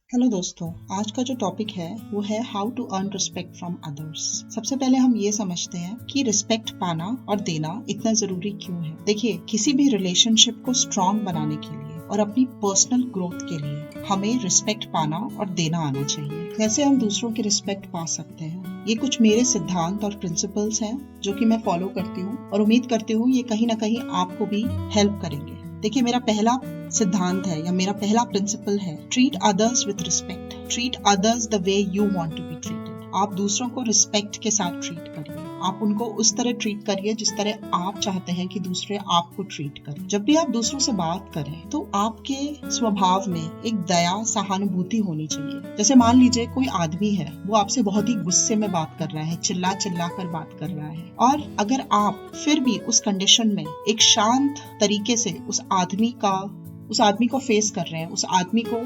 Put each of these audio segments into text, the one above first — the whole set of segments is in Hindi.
हेलो दोस्तों, आज का जो टॉपिक है वो है how to earn respect from others. सबसे पहले हम ये समझते हैं कि रिस्पेक्ट पाना और देना इतना जरूरी क्यों है। देखिए, किसी भी रिलेशनशिप को स्ट्रॉन्ग बनाने के लिए और अपनी पर्सनल ग्रोथ के लिए हमें रिस्पेक्ट पाना और देना आना चाहिए। कैसे हम दूसरों की रिस्पेक्ट पा सकते हैं, ये कुछ मेरे सिद्धांत और प्रिंसिपल्स हैं जो कि मैं फॉलो करती हूँ और उम्मीद करती हूँ ये कहीं ना कहीं आपको भी हेल्प करेंगे। देखिए, मेरा पहला सिद्धांत है या मेरा पहला प्रिंसिपल है, treat others with respect. Treat others the way you want to be treated. आप दूसरों को रिस्पेक्ट के साथ ट्रीट करिए। आप उनको उस तरह ट्रीट करिए जिस तरह आप चाहते हैं कि दूसरे आपको ट्रीट करें। जब भी आप दूसरों से बात करें तो आपके स्वभाव में एक दया, सहानुभूति होनी चाहिए। जैसे मान लीजिए कोई आदमी है, वो आपसे बहुत ही गुस्से में बात कर रहा है, चिल्ला चिल्ला कर बात कर रहा है, और अगर आप फिर भी उस कंडीशन में एक शांत तरीके से उस आदमी को फेस कर रहे हैं, उस आदमी को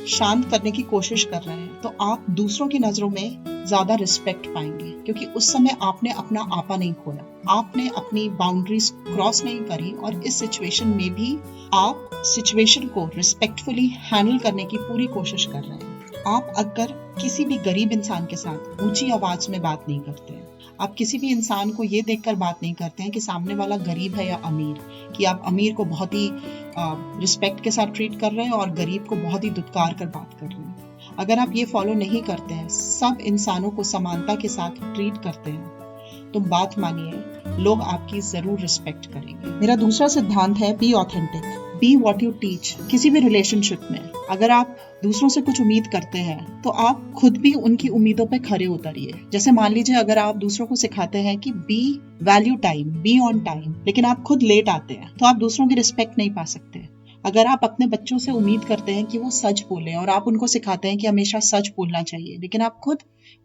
शांत करने की कोशिश कर रहे हैं, तो आप दूसरों की नजरों में ज्यादा रिस्पेक्ट पाएंगे, क्योंकि उस समय आपने अपना आपा नहीं खोया, आपने अपनी बाउंड्रीज क्रॉस नहीं करी, और इस सिचुएशन में भी आप सिचुएशन को रिस्पेक्टफुली हैंडल करने की पूरी कोशिश कर रहे हैं। आप अगर किसी भी गरीब इंसान के साथ ऊंची आवाज में बात नहीं करते हैं, आप किसी भी इंसान को ये देखकर बात नहीं करते हैं कि सामने वाला गरीब है या अमीर, कि आप अमीर को बहुत ही रिस्पेक्ट के साथ ट्रीट कर रहे हैं और गरीब को बहुत ही दुत्कार कर बात कर रहे हैं। अगर आप ये फॉलो नहीं करते हैं, सब इंसानों को समानता के साथ ट्रीट करते हैं, तो बात मानिए, लोग आपकी जरूर रिस्पेक्ट करेंगे। मेरा दूसरा सिद्धांत है, be authentic, be what you teach. किसी भी रिलेशनशिप में अगर आप दूसरों से कुछ उम्मीद करते हैं तो आप खुद भी उनकी उम्मीदों पे खरे उतरिए। जैसे मान लीजिए, अगर आप दूसरों को सिखाते हैं कि be value time, be on time, लेकिन आप खुद लेट आते हैं, तो आप दूसरों की रिस्पेक्ट नहीं पा सकते। अगर आप अपने बच्चों से उम्मीद करते हैं कि वो सच बोलें और आप उनको सिखाते हैं कि हमेशा सच बोलना चाहिए, लेकिन आप खुद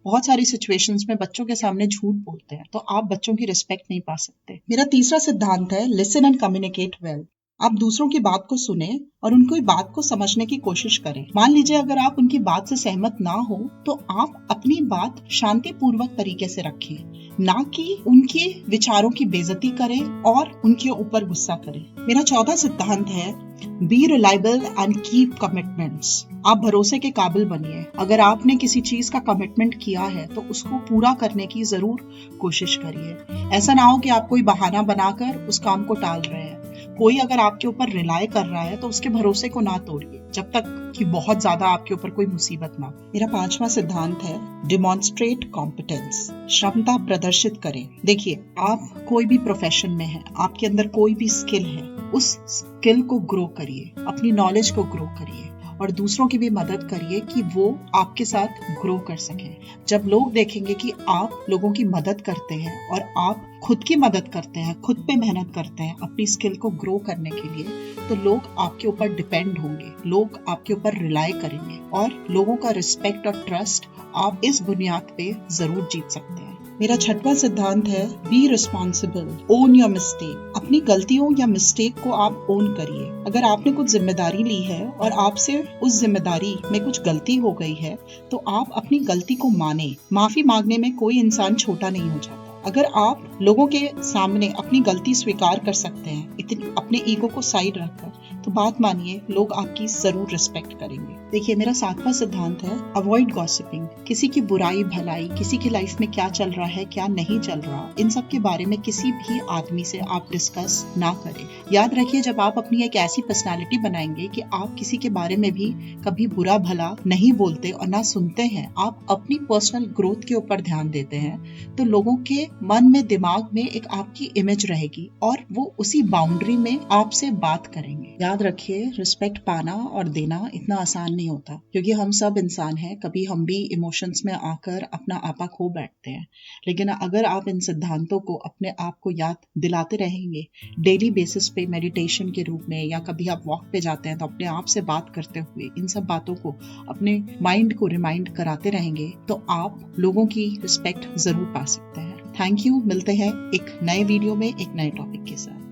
बहुत सारी सिचुएशंस में बच्चों के सामने झूठ बोलते हैं, तो आप बच्चों की रिस्पेक्ट नहीं पा सकते। मेरा तीसरा सिद्धांत है, लिसन एंड कम्युनिकेट वेल। आप दूसरों की बात को सुने और उनकी बात को समझने की कोशिश करें। मान लीजिए, अगर आप उनकी बात से सहमत ना हो तो आप अपनी बात शांतिपूर्वक तरीके से रखें, ना कि उनके विचारों की बेइज्जती करें और उनके ऊपर गुस्सा करें। मेरा चौथा सिद्धांत है, B reliable and keep commitments. आप भरोसे के काबिल बनिए। अगर आपने किसी चीज का कमिटमेंट किया है तो उसको पूरा करने की जरूर कोशिश करिए। ऐसा ना हो कि आप कोई बहाना बनाकर उस काम को टाल रहे हैं। कोई अगर आपके ऊपर रिलाय कर रहा है तो उसके भरोसे को ना तोड़िए जब तक कि बहुत ज्यादा आपके ऊपर कोई मुसीबत ना। मेरा पांचवा सिद्धांत है, डिमॉन्स्ट्रेट कॉम्पिटेंस। क्षमता प्रदर्शित करें। देखिए, आप कोई भी प्रोफेशन में है, आपके अंदर कोई भी स्किल है, उस स्किल को ग्रो करिए, अपनी नॉलेज को ग्रो करिए और दूसरों की भी मदद करिए कि वो आपके साथ ग्रो कर सकें। जब लोग देखेंगे कि आप लोगों की मदद करते हैं और आप खुद की मदद करते हैं, खुद पे मेहनत करते हैं अपनी स्किल को ग्रो करने के लिए, तो लोग आपके ऊपर डिपेंड होंगे, लोग आपके ऊपर रिलाय करेंगे और लोगों का रिस्पेक्ट और ट्रस्ट आप इस बुनियाद पे जरूर जीत सकते हैं। मेरा छठवां सिद्धांत है, be responsible, own your mistake. अपनी गलतियों या मिस्टेक को आप ओन करिए। अगर आपने कुछ जिम्मेदारी ली है और आपसे उस जिम्मेदारी में कुछ गलती हो गई है, तो आप अपनी गलती को माने। माफी मांगने में कोई इंसान छोटा नहीं हो जाता। अगर आप लोगों के सामने अपनी गलती स्वीकार कर सकते हैं, इतनी अपने ईगो को साइड रखकर, तो बात मानिए, लोग आपकी जरूर रिस्पेक्ट करेंगे। देखिए, मेरा सातवां सिद्धांत है, अवॉइड गॉसिपिंग। किसी की बुराई भलाई, किसी की लाइफ में क्या चल रहा है, क्या नहीं चल रहा, इन सब के बारे में किसी भी आदमी से आप डिस्कस ना करें। याद रखिए, जब आप अपनी एक ऐसी पर्सनालिटी बनाएंगे कि आप किसी के बारे में भी कभी बुरा भला नहीं बोलते और ना सुनते हैं, आप अपनी पर्सनल ग्रोथ के ऊपर ध्यान देते हैं, तो लोगों के मन में, दिमाग में एक आपकी इमेज रहेगी और वो उसी बाउंड्री में आपसे बात करेंगे। याद रखिए, रिस्पेक्ट पाना और देना इतना आसान नहीं होता, क्योंकि हम सब इंसान हैं, कभी हम भी इमोशंस में आकर अपना आपा खो बैठते हैं। लेकिन अगर आप इन सिद्धांतों को अपने आप को याद दिलाते रहेंगे डेली बेसिस पे, मेडिटेशन के रूप में, या कभी आप वॉक पे जाते हैं तो अपने आप से बात करते हुए इन सब बातों को अपने माइंड को रिमाइंड कराते रहेंगे, तो आप लोगों की रिस्पेक्ट जरूर पा सकते हैं। Thank you. मिलते हैं एक नए वीडियो में एक नए टॉपिक के साथ।